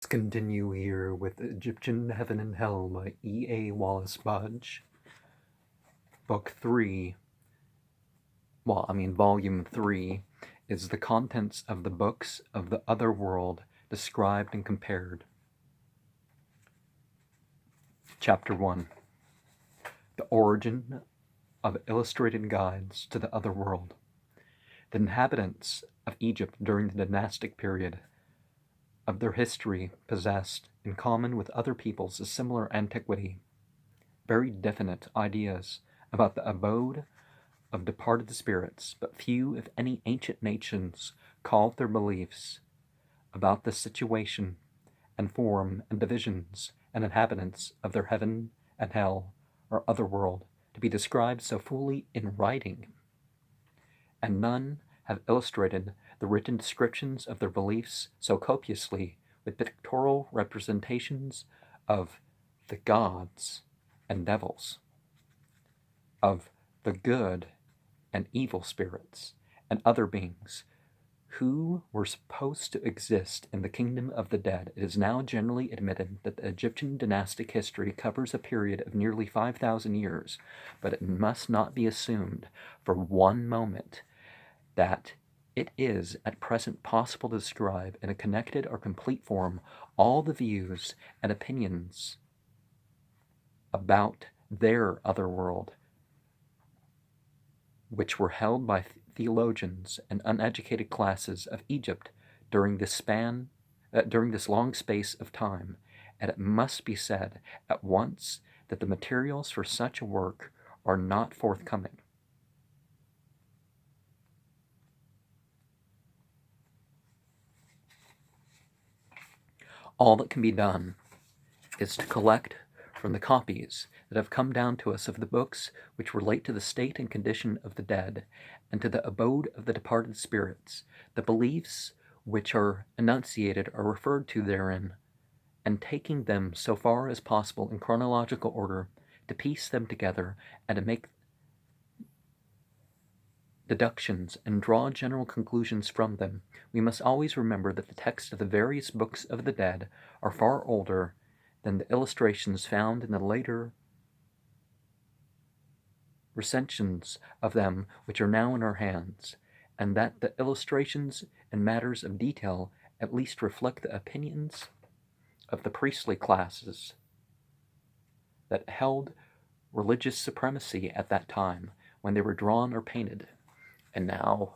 Let's continue here with Egyptian Heaven and Hell by E.A. Wallis Budge, Book 3. Volume 3 is the contents of the books of the other world described and compared. Chapter 1. The Origin of Illustrated Guides to the Other World. The inhabitants of Egypt during the dynastic period of their history possessed, in common with other peoples of similar antiquity, very definite ideas about the abode of departed spirits, but few, if any, ancient nations called their beliefs about the situation and form and divisions and inhabitants of their heaven and hell or other world to be described so fully in writing, and none have illustrated the written descriptions of their beliefs so copiously with pictorial representations of the gods and devils, of the good and evil spirits, and other beings who were supposed to exist in the kingdom of the dead. It is now generally admitted that the Egyptian dynastic history covers a period of nearly 5,000 years, but it must not be assumed for one moment that it is at present possible to describe in a connected or complete form all the views and opinions about their other world which were held by theologians and uneducated classes of Egypt during this long space of time, and it must be said at once that the materials for such a work are not forthcoming. All that can be done is to collect from the copies that have come down to us of the books which relate to the state and condition of the dead, and to the abode of the departed spirits, the beliefs which are enunciated or referred to therein, and taking them so far as possible in chronological order, to piece them together and to make deductions and draw general conclusions from them. We must always remember that the texts of the various books of the dead are far older than the illustrations found in the later recensions of them which are now in our hands, and that the illustrations in matters of detail at least reflect the opinions of the priestly classes that held religious supremacy at that time when they were drawn or painted. And now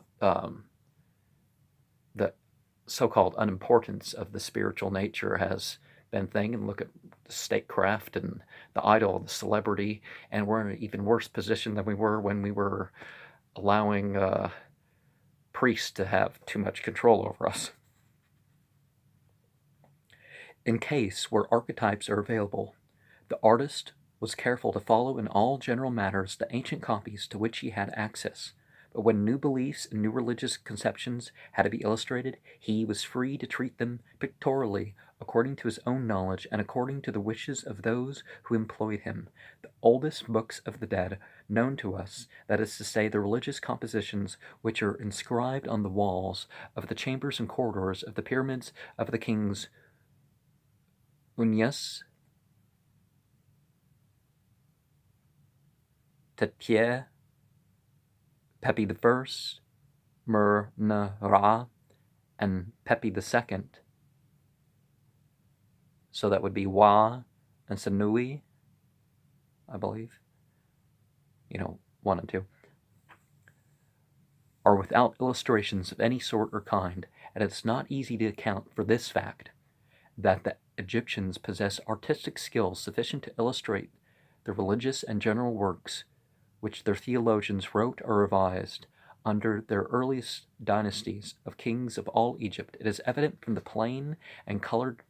the so-called unimportance of the spiritual nature has been thing, and look at the statecraft and the idol, the celebrity, and we're in an even worse position than we were when we were allowing priests to have too much control over us. In case where archetypes are available, the artist was careful to follow in all general matters the ancient copies to which he had access. But when new beliefs and new religious conceptions had to be illustrated, he was free to treat them pictorially according to his own knowledge and according to the wishes of those who employed him. The oldest books of the dead known to us, that is to say, the religious compositions which are inscribed on the walls of the chambers and corridors of the pyramids of the kings Unyas, Tetier, Pepi I, Mer-Na-Ra, and Pepi II. So that would be Wa and Sanui, I believe. 1 and 2. Are without illustrations of any sort or kind, and it's not easy to account for this fact, that the Egyptians possess artistic skills sufficient to illustrate the religious and general works which their theologians wrote or revised under their earliest dynasties of kings of all Egypt. It is evident from the plain and colored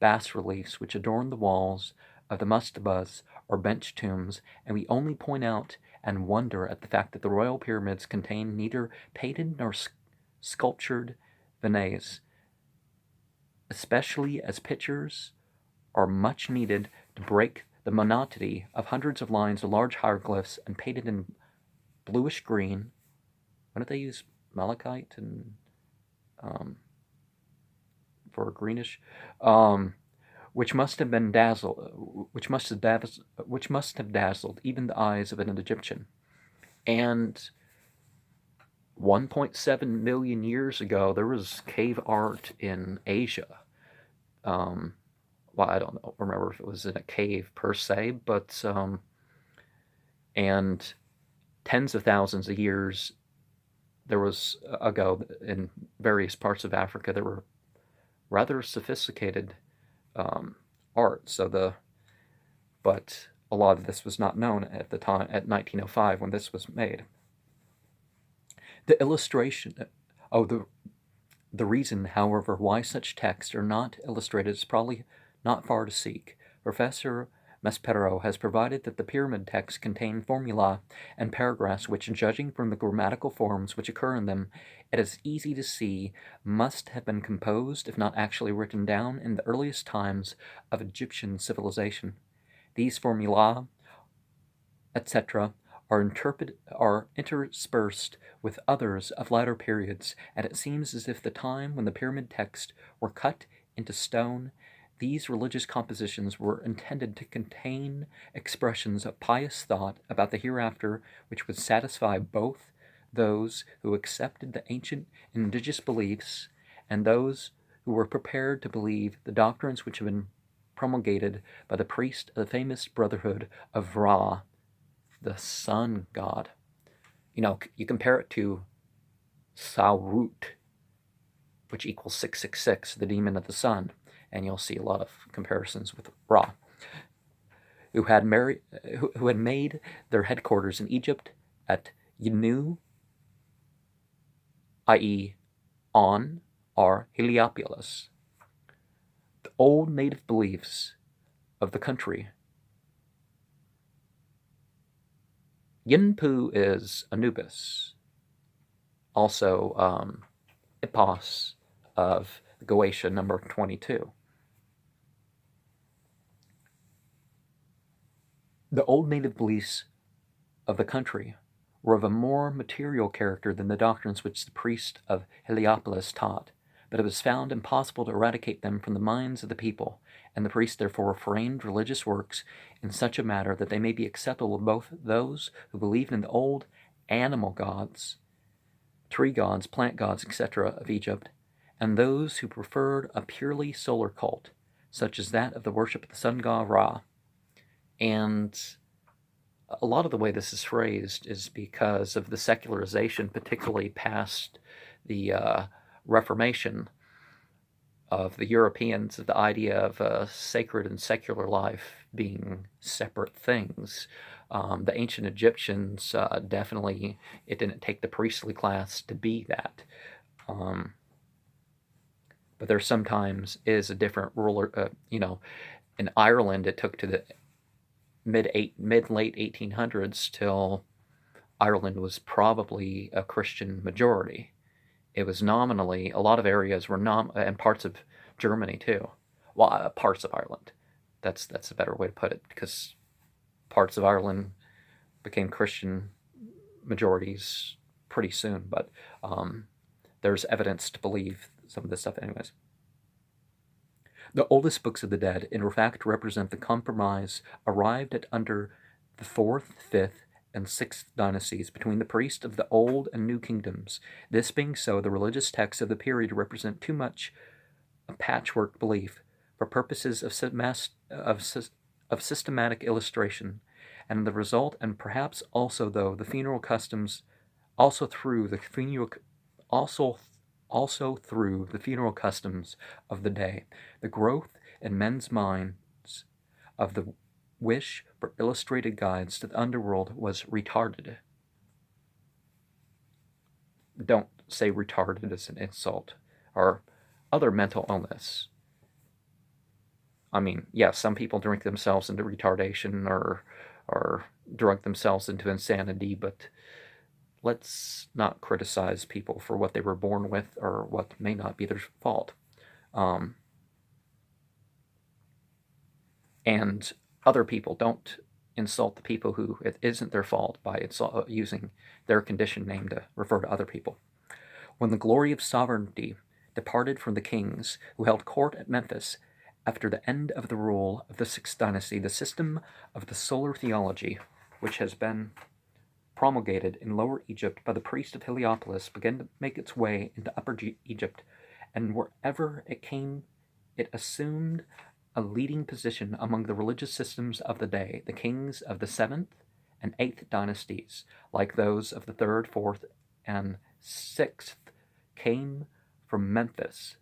bas-reliefs which adorn the walls of the mastabas or bench tombs, and we only point out and wonder at the fact that the royal pyramids contain neither painted nor sculptured vignets, especially as pictures are much needed to break the monotony of hundreds of lines of large hieroglyphs and painted in bluish green. Why don't they use malachite and for greenish, which must have dazzled even the eyes of an Egyptian. And 1.7 million years ago, there was cave art in Asia. Well, I don't remember if it was in a cave per se, but and tens of thousands of years ago in various parts of Africa, there were rather sophisticated art. But a lot of this was not known at the time, at 1905 when this was made. The illustration, the reason, however, why such texts are not illustrated is probably not far to seek. Professor Maspero has provided that the pyramid texts contain formulae and paragraphs which, judging from the grammatical forms which occur in them, it is easy to see must have been composed, if not actually written down, in the earliest times of Egyptian civilization. These formulae, etc., are interspersed with others of latter periods, and it seems as if the time when the pyramid texts were cut into stone, these religious compositions were intended to contain expressions of pious thought about the hereafter which would satisfy both those who accepted the ancient indigenous beliefs and those who were prepared to believe the doctrines which have been promulgated by the priest of the famous Brotherhood of Ra, the sun god. You compare it to Saurut, which equals 666, the demon of the sun, and you'll see a lot of comparisons with Ra, who had made their headquarters in Egypt at Yenu, i.e. On or Heliopolis. The old native beliefs of the country. Yinpu is Anubis, also Ipos of Goetia, number 22. The old native beliefs of the country were of a more material character than the doctrines which the priest of Heliopolis taught, but it was found impossible to eradicate them from the minds of the people, and the priest therefore framed religious works in such a manner that they may be acceptable to both those who believed in the old animal gods, tree gods, plant gods, etc. of Egypt, and those who preferred a purely solar cult, such as that of the worship of the sun god Ra. And a lot of the way this is phrased is because of the secularization, particularly past the Reformation of the Europeans, of the idea of sacred and secular life being separate things. The ancient Egyptians definitely, it didn't take the priestly class to be that. But there sometimes is a different ruler, in Ireland it took to the mid-late 1800s till Ireland was probably a Christian majority. It was nominally, a lot of areas were and parts of Germany too. Well, parts of Ireland. That's a better way to put it, because parts of Ireland became Christian majorities pretty soon, but there's evidence to believe some of this stuff anyways. The oldest books of the dead, in fact, represent the compromise arrived at under the 4th, 5th, and 6th dynasties between the priests of the Old and New Kingdoms. This being so, the religious texts of the period represent too much a patchwork belief for purposes of systematic illustration, and the result, and perhaps also though the funeral customs, also through the funeral customs of the day, the growth in men's minds of the wish for illustrated guides to the underworld was retarded. Don't say retarded as an insult, or other mental illness. I mean, yes, some people drink themselves into retardation or drug themselves into insanity, but let's not criticize people for what they were born with or what may not be their fault. And other people, don't insult the people who it isn't their fault by using their condition name to refer to other people. When the glory of sovereignty departed from the kings who held court at Memphis after the end of the rule of the Sixth Dynasty. The system of the solar theology, which has been promulgated in Lower Egypt by the priest of Heliopolis, began to make its way into Upper Egypt, and wherever it came, it assumed a leading position among the religious systems of the day. The kings of the 7th and 8th dynasties, like those of the 3rd, 4th, and 6th, came from Memphis,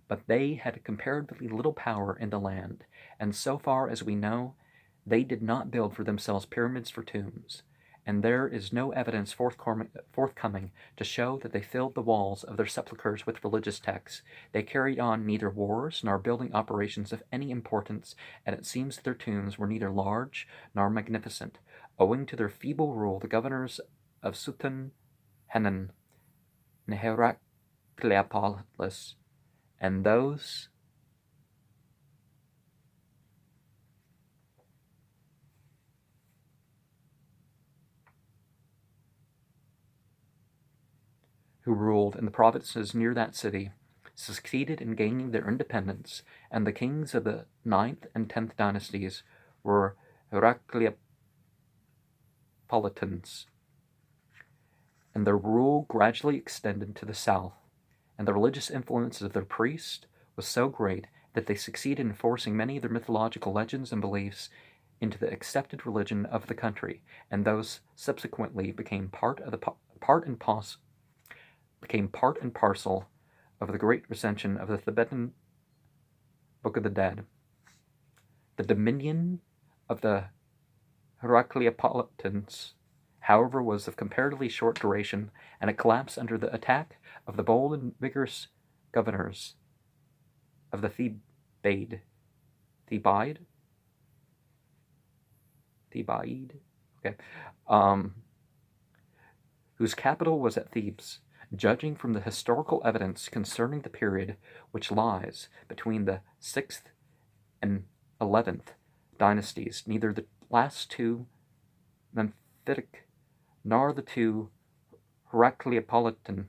but they had comparatively little power in the land, and so far as we know, they did not build for themselves pyramids for tombs, and there is no evidence forthcoming to show that they filled the walls of their sepulchres with religious texts. They carried on neither wars nor building operations of any importance, and it seems that their tombs were neither large nor magnificent. Owing to their feeble rule, the governors of Sutun, Henan, and Heracleopolis, and those who ruled in the provinces near that city succeeded in gaining their independence, and the kings of the 9th and 10th dynasties were Heracleopolitans, and their rule gradually extended to the south, and the religious influence of their priests was so great that they succeeded in forcing many of their mythological legends and beliefs into the accepted religion of the country, and those subsequently became part and parcel of the great recension of the Tibetan Book of the Dead. The dominion of the Heracleopolitans, however, was of comparatively short duration, and it collapsed under the attack of the bold and vigorous governors of the Thebaid, whose capital was at Thebes. Judging from the historical evidence concerning the period which lies between the 6th and 11th dynasties, neither the last two Memphitic nor the two Heracleopolitan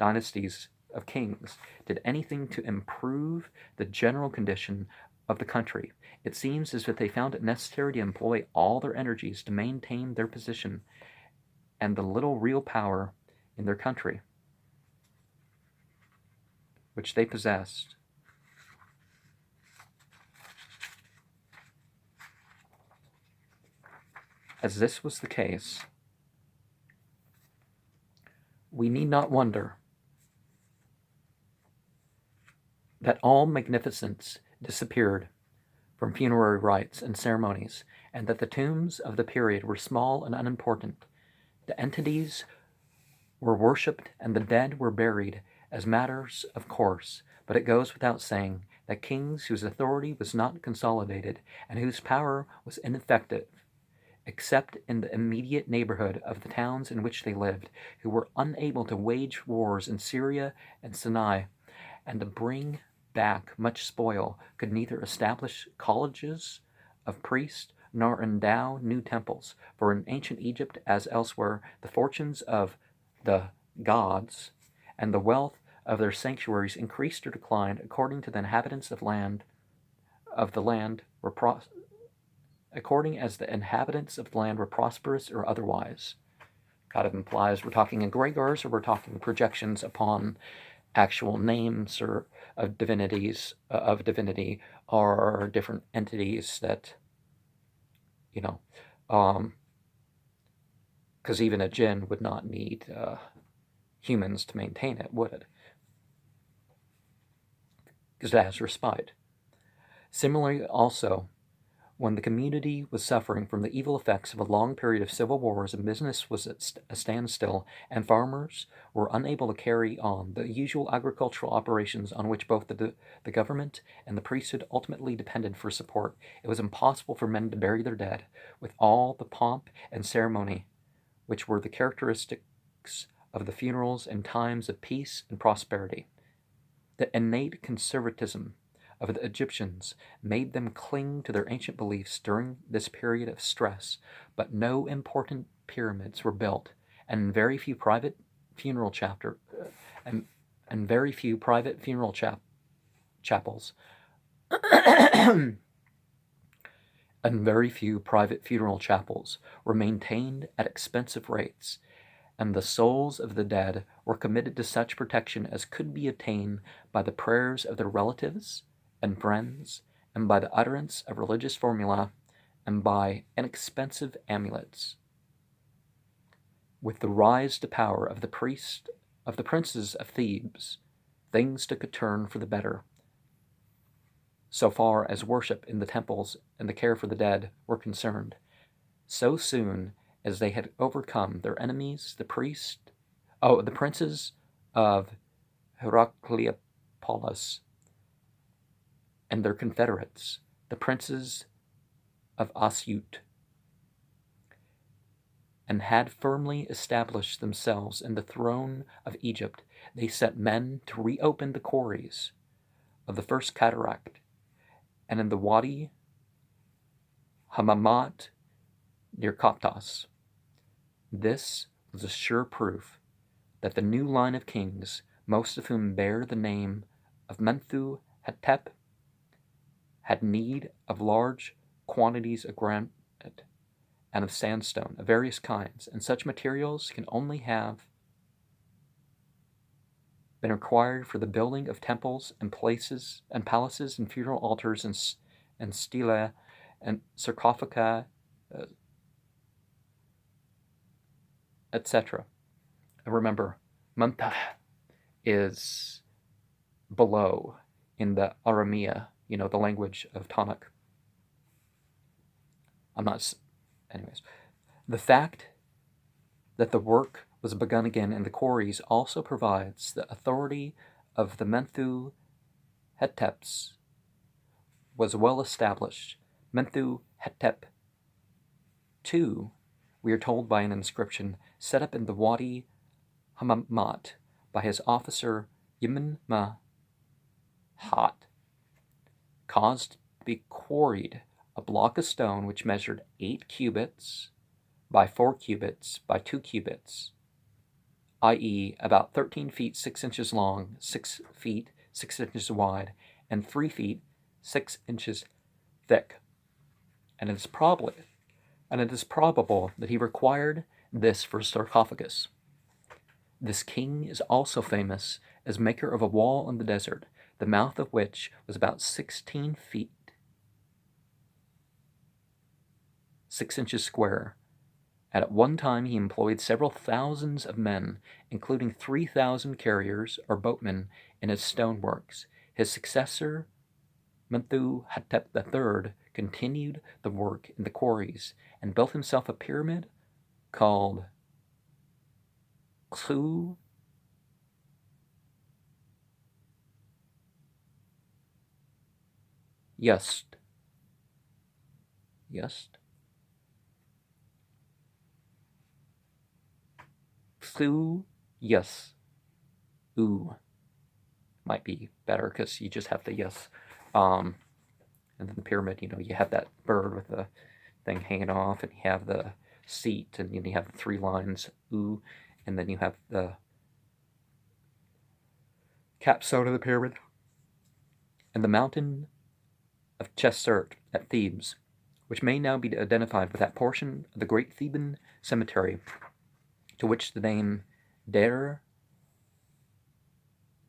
dynasties of kings did anything to improve the general condition of the country. It seems as if they found it necessary to employ all their energies to maintain their position and the little real power in their country which they possessed. As this was the case, we need not wonder that all magnificence disappeared from funerary rites and ceremonies, and that the tombs of the period were small and unimportant. The entities were worshipped and the dead were buried as matters of course, but it goes without saying that kings whose authority was not consolidated and whose power was ineffective, except in the immediate neighborhood of the towns in which they lived, who were unable to wage wars in Syria and Sinai, and to bring back much spoil, could neither establish colleges of priests nor endow new temples. For in ancient Egypt, as elsewhere, the fortunes of the gods and the wealth of their sanctuaries increased or declined according to the inhabitants of the land were according as the inhabitants of the land were prosperous or otherwise. Kind of implies we're talking egregors or we're talking projections upon actual names or of divinity or different entities that, because even a jinn would not need humans to maintain it, would it? Because it has respite. Similarly, also, when the community was suffering from the evil effects of a long period of civil wars and business was at a standstill, and farmers were unable to carry on the usual agricultural operations on which both the government and the priesthood ultimately depended for support, it was impossible for men to bury their dead with all the pomp and ceremony which were the characteristics of the funerals in times of peace and prosperity. The innate conservatism of the Egyptians made them cling to their ancient beliefs during this period of stress, but no important pyramids were built, and very few private funeral and very few private funeral chapels and very few private funeral chapels were maintained at expensive rates, and the souls of the dead were committed to such protection as could be obtained by the prayers of their relatives and friends, and by the utterance of religious formula, and by inexpensive amulets. With the rise to power of the princes of Thebes, things took a turn for the better, so far as worship in the temples and the care for the dead were concerned. So soon as they had overcome their enemies, the princes of Heracleopolis and their confederates, the princes of Asyut, and had firmly established themselves in the throne of Egypt, they set men to reopen the quarries of the first cataract, and in the Wadi Hamamat near Koptos. This was a sure proof that the new line of kings, most of whom bear the name of Menthu Hetep, had need of large quantities of granite and of sandstone of various kinds, and such materials can only have been required for the building of temples and palaces and funeral altars and stelae and sarcophagi, etc. Remember, Mantah is below in the Aramea, the language of Tanakh. Anyways. The fact that the work was begun again in the quarries also provides the authority of the Menthu Heteps was well established. Menthu Hetep II, we are told by an inscription, set up in the Wadi Hamamat by his officer Yemen Mahat, caused to be quarried a block of stone which measured 8 cubits by 4 cubits by 2 cubits, i.e. about 13 feet 6 inches long, 6 feet 6 inches wide, and 3 feet 6 inches thick. And it is probable that he required this for a sarcophagus. This king is also famous as maker of a wall in the desert, the mouth of which was about 16 feet 6 inches square. And at one time he employed several thousands of men, including 3,000 carriers or boatmen in his stoneworks. His successor, Menthu Hetep III, continued the work in the quarries and built himself a pyramid called Khu Yust. Khu Yus. Ooh. Might be better because you just have the yes. And then the pyramid, you have that bird with the thing hanging off, and you have the seat, and you have the 3 lines, ooh, and then you have the capstone of the pyramid. And the mountain of Chesert at Thebes, which may now be identified with that portion of the great Theban cemetery to which the name Deir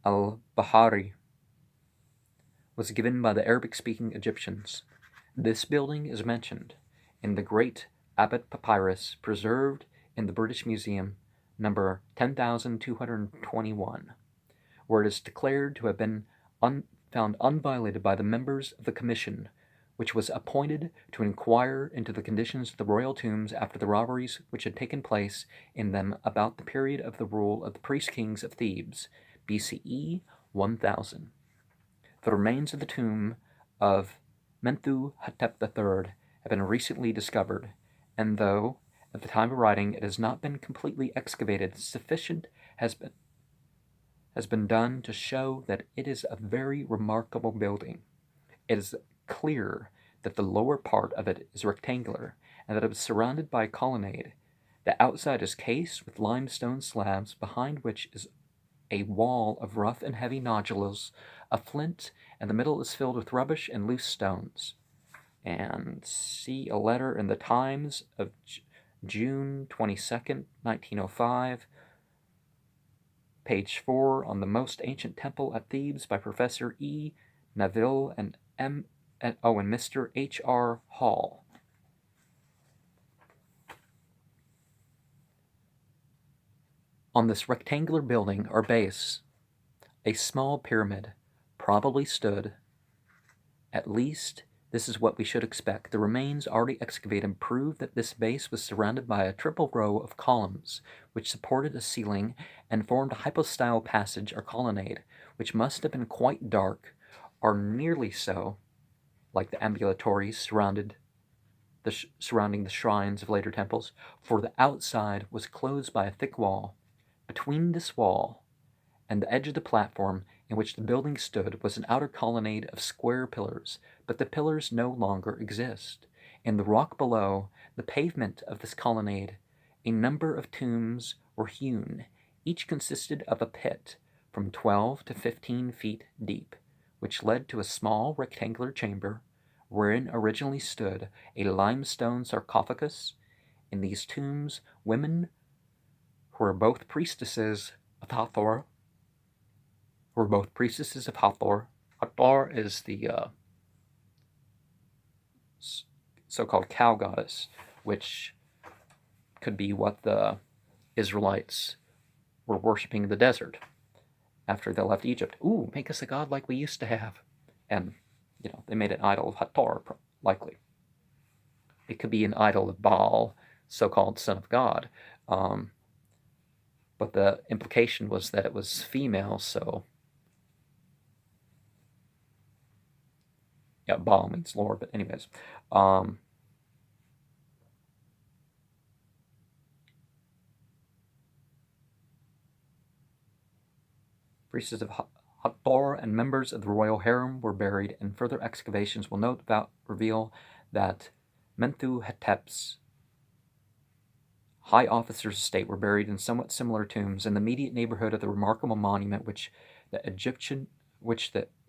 al-Bahari was given by the Arabic-speaking Egyptians. This building is mentioned in the Great Abbot Papyrus preserved in the British Museum, number 10,221, where it is declared to have been found unviolated by the members of the commission, which was appointed to inquire into the conditions of the royal tombs after the robberies which had taken place in them about the period of the rule of the priest-kings of Thebes, BCE 1000. The remains of the tomb of Menthu Hetep III have been recently discovered, and though, at the time of writing, it has not been completely excavated, sufficient has been done to show that it is a very remarkable building. It is clear that the lower part of it is rectangular, and that it was surrounded by a colonnade. The outside is cased with limestone slabs, behind which is a wall of rough and heavy nodules of flint, and the middle is filled with rubbish and loose stones. And see a letter in the Times of June 22nd, 1905, page 4, on the most ancient temple at Thebes by Professor E. Neville and Mr. H.R. Hall. On this rectangular building or base, a small pyramid probably stood. At least this is what we should expect. The remains already excavated prove that this base was surrounded by a triple row of columns, which supported a ceiling and formed a hypostyle passage or colonnade, which must have been quite dark, or nearly so, like the ambulatories surrounding the shrines of later temples, for the outside was closed by a thick wall. Between this wall and the edge of the platform in which the building stood was an outer colonnade of square pillars, but the pillars no longer exist. In the rock below the pavement of this colonnade, a number of tombs were hewn. Each consisted of a pit from 12 to 15 feet deep, which led to a small rectangular chamber, wherein originally stood a limestone sarcophagus. In these tombs, women who were both priestesses of Hathor. Hathor is the so-called cow goddess, which could be what the Israelites were worshipping in the desert after they left Egypt. Ooh, make us a god like we used to have. And, they made an idol of Hathor, likely. It could be an idol of Baal, so-called son of God. But the implication was that it was female, so... Yeah, Baal means Lord, but anyways. Priests of Hathor and members of the royal harem were buried, and further excavations will reveal that Mentuhotep's high officers of state were buried in somewhat similar tombs in the immediate neighborhood of the remarkable monument which the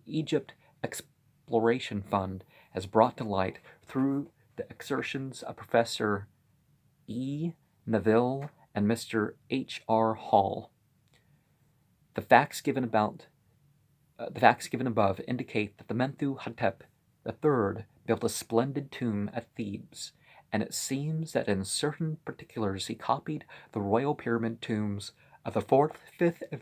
Egypt Exploration Fund has brought to light through the exertions of Professor E. Neville and Mr. H.R. Hall. The facts given above indicate that the Mentuhotep III built a splendid tomb at Thebes, and it seems that in certain particulars he copied the royal pyramid tombs of the 4th, 5th, and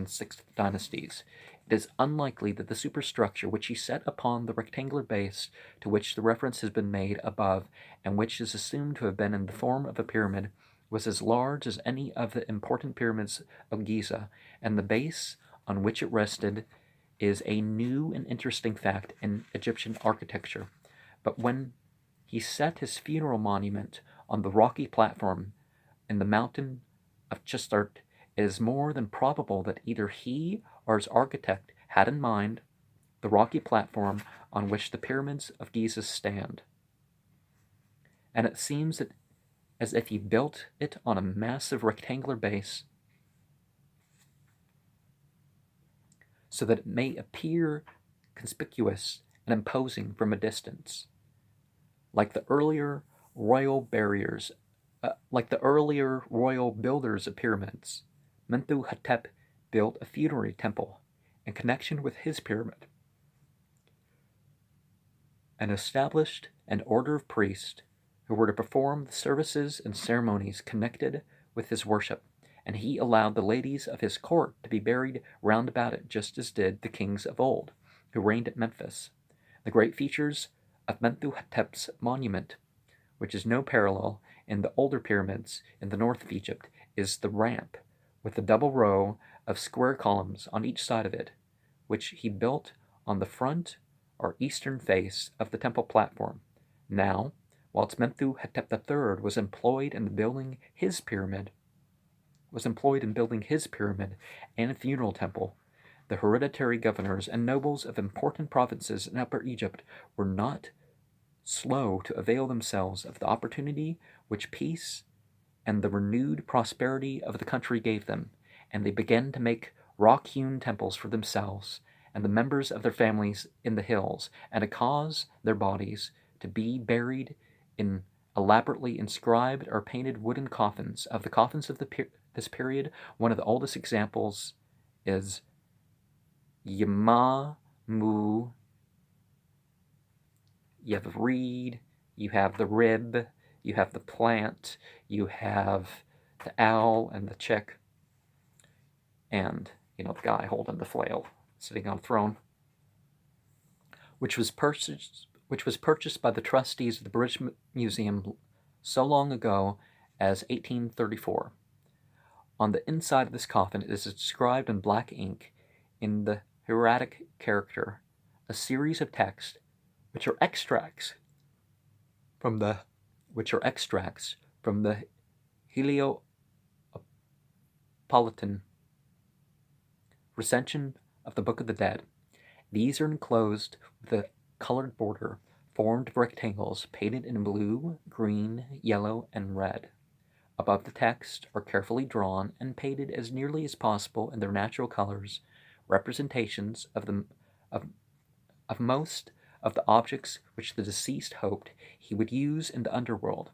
6th dynasties. It is unlikely that the superstructure which he set upon the rectangular base to which the reference has been made above, and which is assumed to have been in the form of a pyramid, was as large as any of the important pyramids of Giza, and the base on which it rested is a new and interesting fact in Egyptian architecture. But when he set his funeral monument on the rocky platform in the mountain of Chistart, it is more than probable that either he or his architect had in mind the rocky platform on which the pyramids of Giza stand. And it seems that as if he built it on a massive rectangular base so that it may appear conspicuous and imposing from a distance. Like the earlier royal builders of pyramids, Mentuhotep built a funerary temple in connection with his pyramid, and established an order of priests who were to perform the services and ceremonies connected with his worship, and he allowed the ladies of his court to be buried round about it, just as did the kings of old, who reigned at Memphis. The great features of Mentuhotep's monument, which is no parallel in the older pyramids in the north of Egypt, is the ramp, with a double row of square columns on each side of it, which he built on the front or eastern face of the temple platform. Now, whilst Mentuhotep III was employed in building his pyramid and funeral temple, the hereditary governors and nobles of important provinces in Upper Egypt were not slow to avail themselves of the opportunity which peace and the renewed prosperity of the country gave them, and they began to make rock-hewn temples for themselves and the members of their families in the hills, and to cause their bodies to be buried in elaborately inscribed or painted wooden coffins. Of the coffins of this period, one of the oldest examples is Yamamu. You have the reed, you have the rib, you have the plant, you have the owl and the chick, and, the guy holding the flail, sitting on a throne, which was purchased by the trustees of the British Museum so long ago as 1834. On the inside of this coffin is inscribed in black ink, in the hieratic character, a series of texts which are extracts from the Heliopolitan recension of the Book of the Dead. These are enclosed with a colored border formed of rectangles painted in blue, green, yellow, and red. Above the text are carefully drawn and painted as nearly as possible in their natural colors representations of most of the objects which the deceased hoped he would use in the underworld,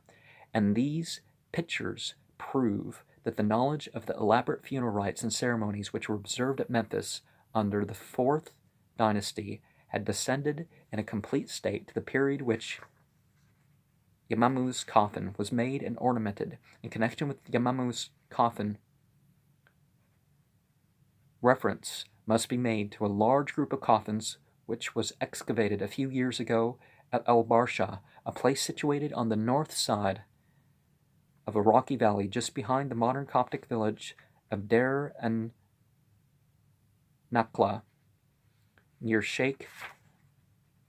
and these pictures prove that the knowledge of the elaborate funeral rites and ceremonies which were observed at Memphis under the 4th dynasty had descended in a complete state to the period which Yamamu's coffin was made and ornamented. In connection with Yamamu's coffin, reference must be made to a large group of coffins which was excavated a few years ago at El Barsha, a place situated on the north side of a rocky valley just behind the modern Coptic village of Deir and Nakla, near Sheikh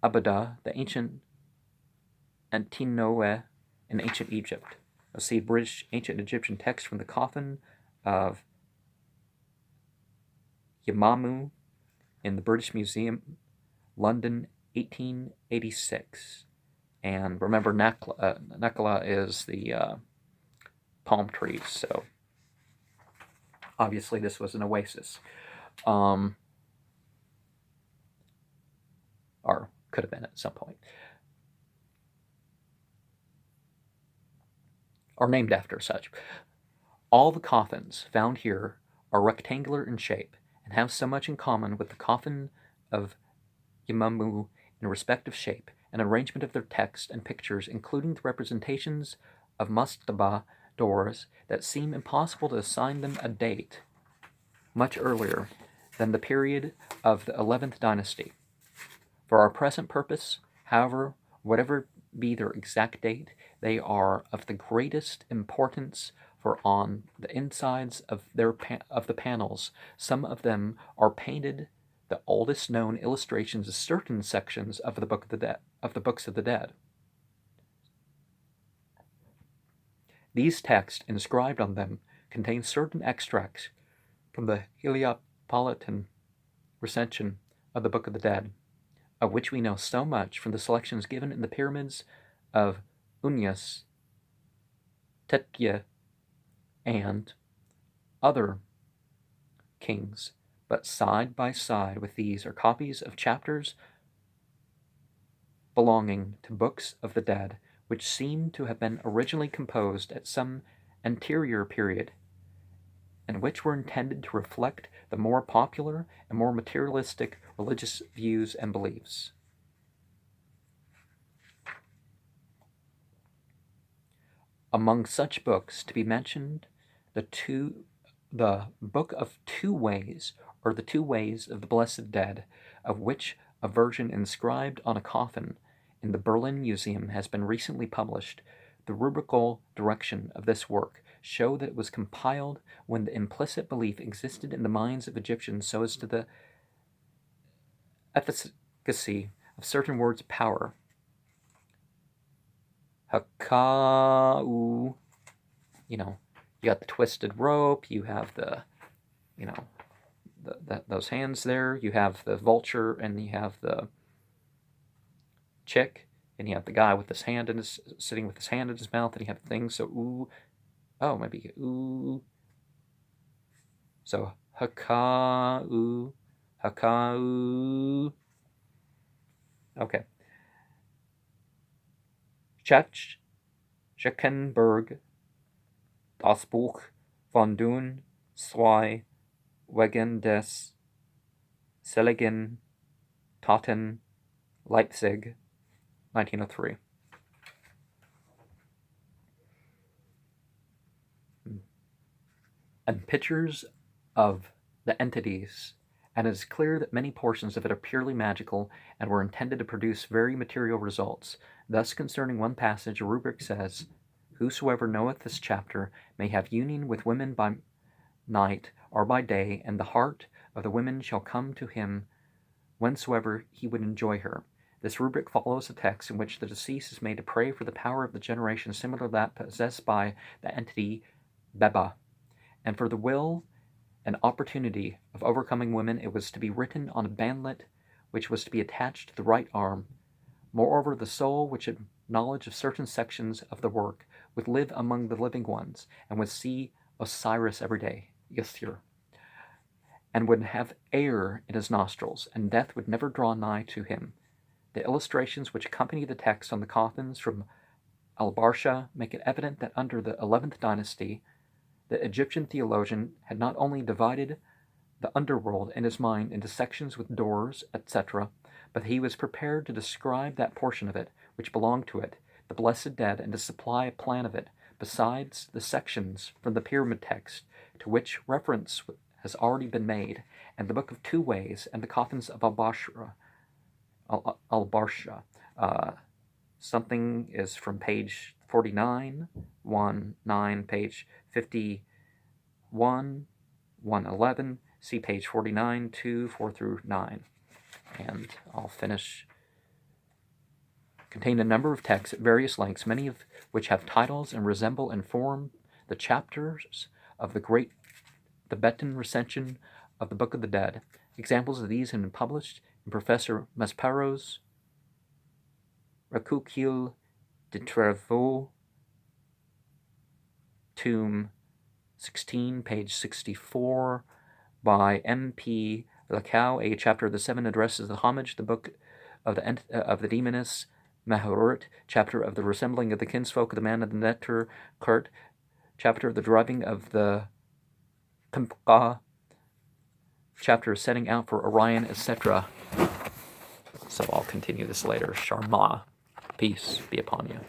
Abadah, the ancient Antinoe in ancient Egypt. You'll see British ancient Egyptian text from the coffin of Yamamu in the British Museum, London, 1886. And remember, Nakla is the palm trees, so obviously this was an oasis. Or could have been at some point. Or named after such. All the coffins found here are rectangular in shape and have so much in common with the coffin of Yamamu in respect of shape and arrangement of their text and pictures, including the representations of mastaba doors, that seem impossible to assign them a date much earlier than the period of the 11th dynasty. For our present purpose, however, whatever be their exact date, they are of the greatest importance, for on the insides of the panels, some of them are painted the oldest known illustrations of certain sections of the Books of the Dead. These texts inscribed on them contain certain extracts from the Heliopolitan recension of the Book of the Dead, of which we know so much from the selections given in the pyramids of Unyas, Tetya, and other kings. But side by side with these are copies of chapters belonging to Books of the Dead, which seem to have been originally composed at some anterior period, and which were intended to reflect the more popular and more materialistic religious views and beliefs. Among such books to be mentioned, the Book of 2a, or the 2 of the Blessed Dead, of which a version inscribed on a coffin in the Berlin Museum has been recently published. The rubrical direction of this work show that it was compiled when the implicit belief existed in the minds of Egyptians so as to the efficacy of certain words of power. Hakau, you got the twisted rope, you have the, those hands there, you have the vulture, and you have the chick, and you have the guy with his hand sitting with his hand in his mouth, and you have things, so Oh, maybe u. So hakau, hakau. Okay. Scheckenberg, das Buch von den zwei Wegen des Seligen Taten, Leipzig, 1903. And pictures of the entities, and it is clear that many portions of it are purely magical and were intended to produce very material results. Thus, concerning one passage, a rubric says, "Whosoever knoweth this chapter may have union with women by night or by day, and the heart of the women shall come to him whensoever he would enjoy her." This rubric follows a text in which the deceased is made to pray for the power of the generation similar to that possessed by the entity Beba, and for the will and opportunity of overcoming women. It was to be written on a bandlet which was to be attached to the right arm. Moreover, the soul which had knowledge of certain sections of the work would live among the living ones, and would see Osiris every day, Ythir, and would have air in his nostrils, and death would never draw nigh to him. The illustrations which accompany the text on the coffins from Al-Barsha make it evident that under the 11th dynasty, the Egyptian theologian had not only divided the underworld in his mind into sections with doors, etc., but he was prepared to describe that portion of it which belonged to it, the blessed dead, and to supply a plan of it, besides the sections from the pyramid text, to which reference has already been made, and the Book of Two Ways, and the coffins of Al-Barsha. Something is from page 49, 1-9, page 51, 111, see page 49, 4 through 9. And I'll finish. Contain a number of texts at various lengths, many of which have titles and resemble in form the chapters of the Tibetan recension of the Book of the Dead. Examples of these have been published in Professor Maspero's Recueil de Travaux, Tome 16, page 64, by M.P. Lacau. A chapter of the seven addresses the homage, the book of the demoness Mahurut, chapter of the resembling of the kinsfolk of the man of the nectar cart, chapter of the driving of the Kamka, chapter of setting out for Orion, etc. So I'll continue this later. Sharma. Peace be upon you.